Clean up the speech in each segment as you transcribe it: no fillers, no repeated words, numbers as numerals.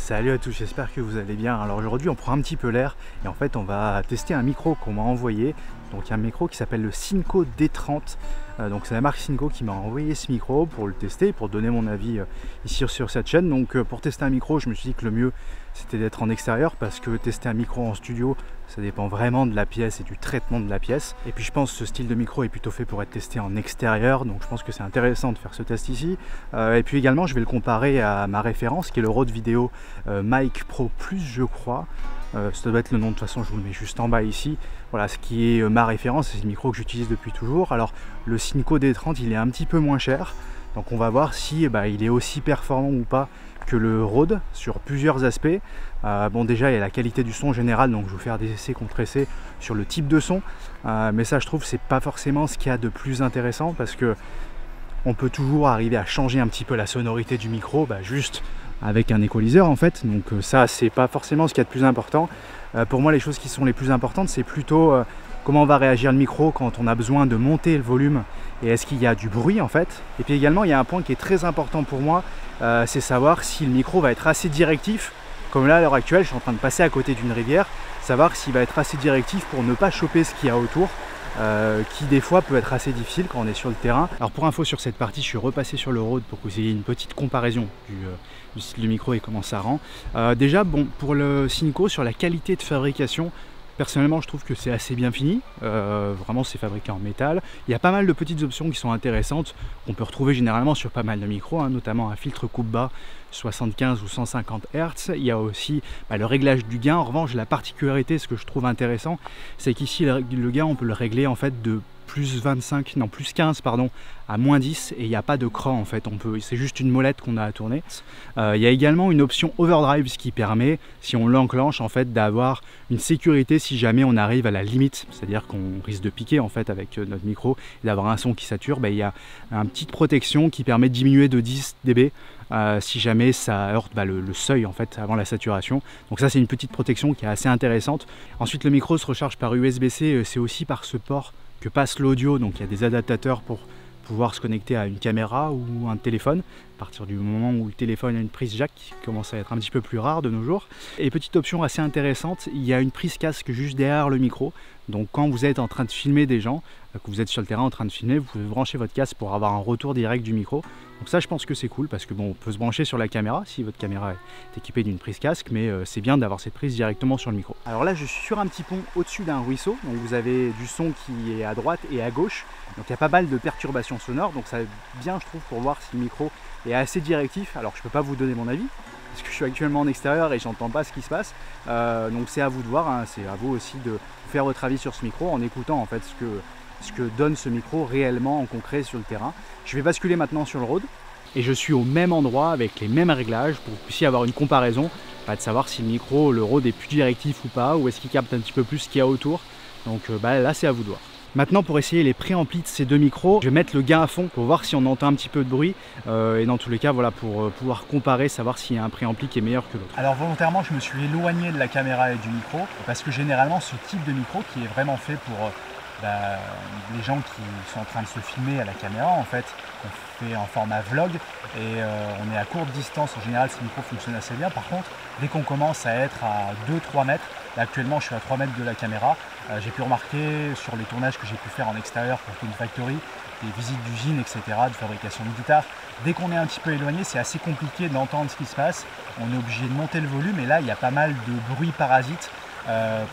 Salut à tous, j'espère que vous allez bien. Alors aujourd'hui on prend un petit peu l'air et en fait on va tester un micro qu'on m'a envoyé. Donc un micro qui s'appelle le Synco D30. Donc c'est la marque Synco qui m'a envoyé ce micro pour le tester, pour donner mon avis ici sur cette chaîne. Donc pour tester un micro, je me suis dit que le mieux c'était d'être en extérieur parce que tester un micro en studio, ça dépend vraiment de la pièce et du traitement de la pièce. Et puis je pense que ce style de micro est plutôt fait pour être testé en extérieur, donc je pense que c'est intéressant de faire ce test ici. Et puis également je vais le comparer à ma référence qui est le Rode Vidéo Mic Pro Plus, je crois. Ça doit être le nom, de toute façon je vous le mets juste en bas ici. Voilà, ce qui est ma référence, c'est le micro que j'utilise depuis toujours. Alors le Synco D30 il est un petit peu moins cher, donc on va voir si il est aussi performant ou pas que le Rode sur plusieurs aspects. Bon, déjà il y a la qualité du son général, donc je vais vous faire des essais contre essais sur le type de son, mais ça je trouve c'est pas forcément ce qu'il y a de plus intéressant parce que on peut toujours arriver à changer un petit peu la sonorité du micro juste avec un équaliseur en fait, donc ça c'est pas forcément ce qu'il y a de plus important. Pour moi les choses qui sont les plus importantes c'est plutôt comment va réagir le micro quand on a besoin de monter le volume et est-ce qu'il y a du bruit en fait. Et puis également il y a un point qui est très important pour moi, c'est savoir si le micro va être assez directif, comme là à l'heure actuelle je suis en train de passer à côté d'une rivière, savoir s'il va être assez directif pour ne pas choper ce qu'il y a autour. Qui des fois peut être assez difficile quand on est sur le terrain. Alors pour info sur cette partie, je suis repassé sur le Rode pour que vous ayez une petite comparaison du style du micro et comment ça rend. Déjà bon, pour le Synco, sur la qualité de fabrication, personnellement je trouve que c'est assez bien fini, vraiment c'est fabriqué en métal. Il y a pas mal de petites options qui sont intéressantes, qu'on peut retrouver généralement sur pas mal de micros, notamment un filtre coupe-bas 75 ou 150 Hz. Il y a aussi le réglage du gain. En revanche, la particularité, ce que je trouve intéressant, c'est qu'ici le gain on peut le régler en fait de plus 15 pardon, à moins 10 et il n'y a pas de cran en fait, c'est juste une molette qu'on a à tourner. Il y a également une option overdrive, ce qui permet, si on l'enclenche en fait, d'avoir une sécurité si jamais on arrive à la limite, c'est-à-dire qu'on risque de piquer en fait avec notre micro et d'avoir un son qui sature. Il y a une petite protection qui permet de diminuer de 10 dB si jamais ça heurte le seuil en fait avant la saturation. Donc ça c'est une petite protection qui est assez intéressante. Ensuite le micro se recharge par USB-C, c'est aussi par ce port que passe l'audio, donc il y a des adaptateurs pour pouvoir se connecter à une caméra ou un téléphone, à partir du moment où le téléphone a une prise jack qui commence à être un petit peu plus rare de nos jours. Et petite option assez intéressante, il y a une prise casque juste derrière le micro, donc quand vous êtes en train de filmer des gens, que vous êtes sur le terrain en train de filmer, vous pouvez brancher votre casque pour avoir un retour direct du micro. Donc ça je pense que c'est cool parce que bon, on peut se brancher sur la caméra si votre caméra est équipée d'une prise casque, mais c'est bien d'avoir cette prise directement sur le micro. Alors là je suis sur un petit pont au-dessus d'un ruisseau, donc vous avez du son qui est à droite et à gauche, donc il y a pas mal de perturbations sonores, donc ça bien je trouve pour voir si le micro est assez directif. Alors je peux pas vous donner mon avis parce que je suis actuellement en extérieur et j'entends pas ce qui se passe, donc c'est à vous de voir, c'est à vous aussi de faire votre avis sur ce micro en écoutant en fait ce que donne ce micro réellement en concret sur le terrain. Je vais basculer maintenant sur le Rode et je suis au même endroit avec les mêmes réglages pour que vous puissiez avoir une comparaison, de savoir si le micro, le Rode est plus directif ou pas, ou est-ce qu'il capte un petit peu plus ce qu'il y a autour. Donc là c'est à vous de voir. Maintenant pour essayer les préamplis de ces deux micros, je vais mettre le gain à fond pour voir si on entend un petit peu de bruit et dans tous les cas voilà, pour pouvoir comparer, savoir s'il y a un préampli qui est meilleur que l'autre. Alors volontairement je me suis éloigné de la caméra et du micro parce que généralement ce type de micro qui est vraiment fait pour les gens qui sont en train de se filmer à la caméra en fait, on fait en format vlog et on est à courte distance, en général ce micro fonctionne assez bien. Par contre dès qu'on commence à être à 2-3 mètres, là actuellement je suis à 3 mètres de la caméra, j'ai pu remarquer sur les tournages que j'ai pu faire en extérieur pour Toon Factory, des visites d'usine etc, de fabrication de guitare, dès qu'on est un petit peu éloigné c'est assez compliqué d'entendre ce qui se passe, on est obligé de monter le volume et là il y a pas mal de bruit parasite.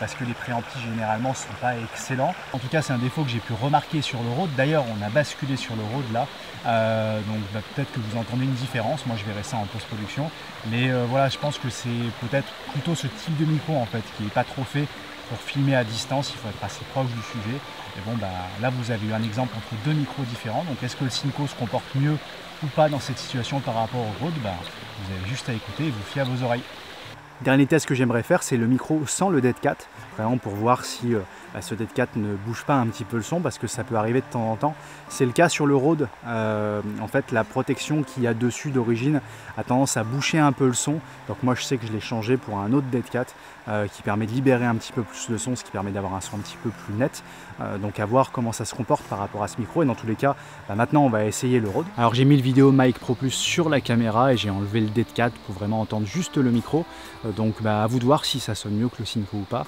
Parce que les préamplis généralement ne sont pas excellents. En tout cas c'est un défaut que j'ai pu remarquer sur le Rode. D'ailleurs on a basculé sur le Rode là, donc peut-être que vous entendez une différence, moi je verrai ça en post-production. Mais voilà, je pense que c'est peut-être plutôt ce type de micro en fait qui n'est pas trop fait pour filmer à distance, il faut être assez proche du sujet. Et bon là vous avez eu un exemple entre deux micros différents, donc est-ce que le Synco se comporte mieux ou pas dans cette situation par rapport au Rode, vous avez juste à écouter et vous fier à vos oreilles. Dernier test que j'aimerais faire, c'est le micro sans le Dead Cat, vraiment pour voir si ce Dead Cat ne bouge pas un petit peu le son, parce que ça peut arriver de temps en temps. C'est le cas sur le Rode. En fait, la protection qu'il y a dessus d'origine a tendance à boucher un peu le son. Donc moi, je sais que je l'ai changé pour un autre Dead Cat qui permet de libérer un petit peu plus le son, ce qui permet d'avoir un son un petit peu plus net. Donc à voir comment ça se comporte par rapport à ce micro. Et dans tous les cas, maintenant, on va essayer le Rode. Alors j'ai mis le Vidéo Mic Pro Plus sur la caméra et j'ai enlevé le Dead Cat pour vraiment entendre juste le micro. Donc à vous de voir si ça sonne mieux que le Synco ou pas.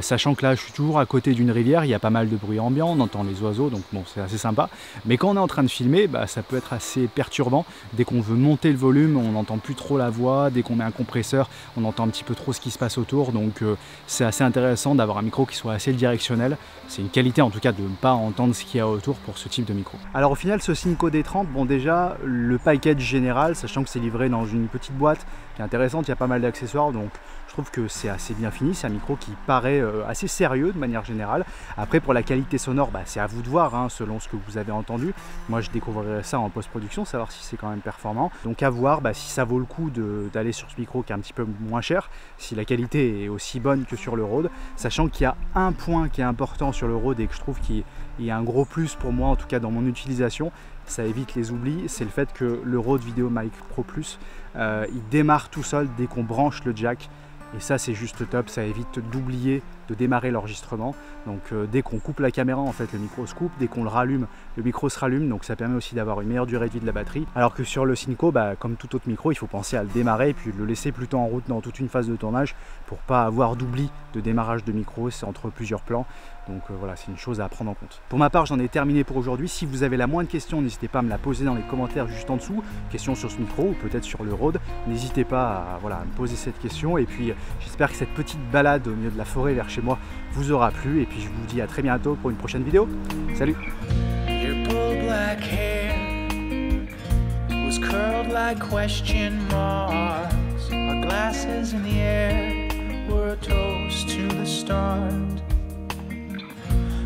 Sachant que là, je suis toujours à côté d'une rivière, il y a pas mal de bruit ambiant, on entend les oiseaux, donc bon, c'est assez sympa. Mais quand on est en train de filmer, ça peut être assez perturbant. Dès qu'on veut monter le volume, on n'entend plus trop la voix. Dès qu'on met un compresseur, on entend un petit peu trop ce qui se passe autour. Donc c'est assez intéressant d'avoir un micro qui soit assez directionnel. C'est une qualité en tout cas de ne pas entendre ce qu'il y a autour pour ce type de micro. Alors au final, ce Synco D30, bon déjà, le package général, sachant que c'est livré dans une petite boîte qui est intéressante, il y a pas mal d'accessoires, donc je trouve que c'est assez bien fini. C'est un micro qui paraît assez sérieux de manière générale. Après, pour la qualité sonore, c'est à vous de voir, hein, selon ce que vous avez entendu. Moi, je découvrirai ça en post-production, savoir si c'est quand même performant. Donc à voir si ça vaut le coup d'aller sur ce micro qui est un petit peu moins cher, si la qualité est aussi bonne que sur le Rode. Sachant qu'il y a un point qui est important sur le Rode et que je trouve qu'il y a un gros plus pour moi, en tout cas dans mon utilisation, ça évite les oublis, c'est le fait que le Rode Vidéo Mic Pro Plus, il démarre tout seul dès qu'on branche le jack. Et ça, c'est juste top, ça évite d'oublier de démarrer l'enregistrement. Donc dès qu'on coupe la caméra, en fait, le micro se coupe. Dès qu'on le rallume, le micro se rallume. Donc ça permet aussi d'avoir une meilleure durée de vie de la batterie. Alors que sur le Synco, comme tout autre micro, il faut penser à le démarrer et puis le laisser plutôt en route dans toute une phase de tournage pour pas avoir d'oubli de démarrage de micro. C'est entre plusieurs plans. Donc voilà, c'est une chose à prendre en compte. Pour ma part, j'en ai terminé pour aujourd'hui. Si vous avez la moindre question, n'hésitez pas à me la poser dans les commentaires juste en dessous. Question sur ce micro ou peut-être sur le Rode. N'hésitez pas à me poser cette question. Et puis j'espère que cette petite balade au milieu de la forêt vers chez moi vous aura plu. Et puis je vous dis à très bientôt pour une prochaine vidéo. Salut!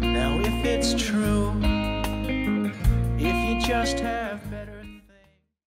Now if it's true, if you just have